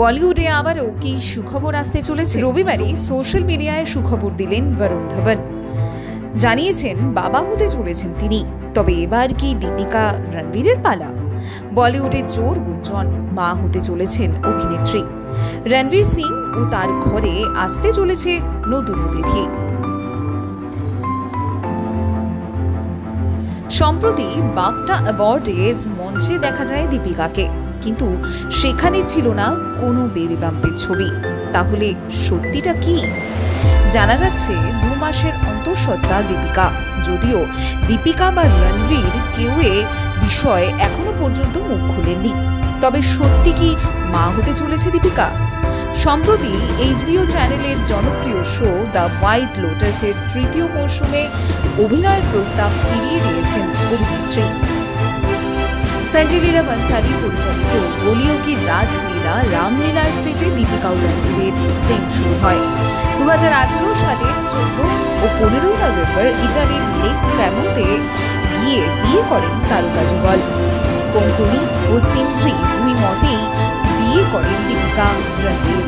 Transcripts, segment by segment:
বলিউডে আবারও কি সুখবর আসতে চলেছে? রবিবারই সোশ্যাল মিডিয়ায় সুখবর দিলেন বরুণ ধবন। জানিয়েছেন বাবা হতে চলেছেন তিনি। তবে এবার কি দীপিকা রণবীরের পালা? বলিউডে জোর গুঞ্জন, মা হতে চলেছেন অভিনেত্রী। রণবীর সিং ও তার ঘরে আসতে চলেছে নতুন অতিথি। সম্প্রতি বাফটা অ্যাওয়ার্ডের মঞ্চে দেখা যায় দীপিকাকে, কিন্তু সেখানে ছিল না কোনো বেবি বাম্পের ছবি। তাহলে সত্যিটা কি? জানা যাচ্ছে 2 মাসের অন্তঃসত্ত্বা দীপিকা। যদিও দীপিকা বা রণবীর কেউ এ বিষয়ে এখনো পর্যন্ত মুখ খুলেননি। তবে সত্যি কি মা হতে চলেছে দীপিকা? সম্প্রতি HBO চ্যানেলের জনপ্রিয় শো দ্য হোয়াইট লোটাসের 3য় মৌসুমে অভিনয়ের প্রস্তাব ফিরিয়ে দিয়েছেন অভিনেত্রী। সঞ্জয় লীলা বনসালী পরিচালিত বলিও কি রাজলীলা রামলীলার সেটে দীপিকা ও রণবীরের প্রেম শুরু হয়। 2018 সালের 14 ও 15 নভেম্বর ইটালির লেক ক্যামোতে গিয়ে বিয়ে করেন তারকা যুগল। কোঙ্কনি ও সিন্থ্রি দুই মতেই বিয়ে করেন দীপিকা রণবীর।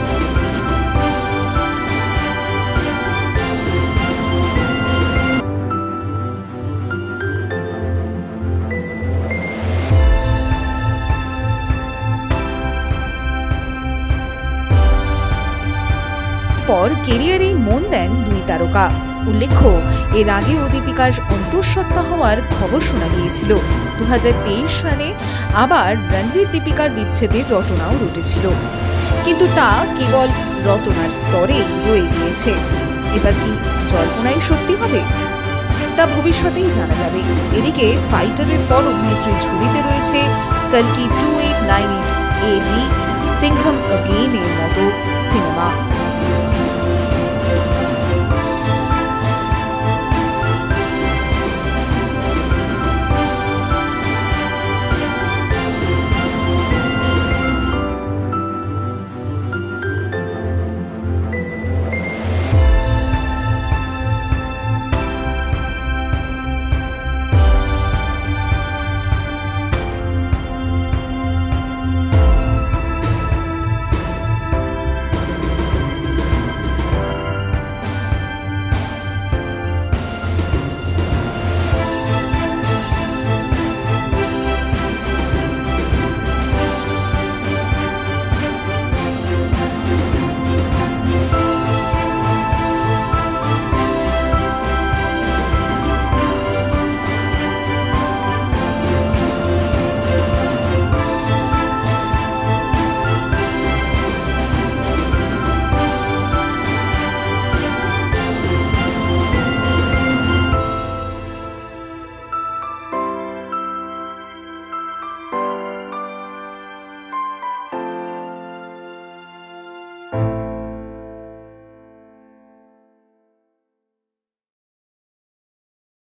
পর কেরিয়ারেই মন দেন দুই তারকা। উল্লেখ্য, এর আগেও দীপিকার অন্তঃসত্ত্বা হওয়ার খবর শোনা গিয়েছিল। 2023 সালে আবার রণবীর দীপিকার বিচ্ছেদের রটনাও রটেছিল, কিন্তু তা কেবল রটনার স্তরে রয়ে গিয়েছে। এবার কি জল্পনাই সত্যি হবে? তা ভবিষ্যতেই জানা যাবে। এদিকে ফাইটারের পর অভিনেত্রীর ঝুলিতে রয়েছে কল্কি 2898 AD, সিংঘম অগেইন এর মতো সিনেমা।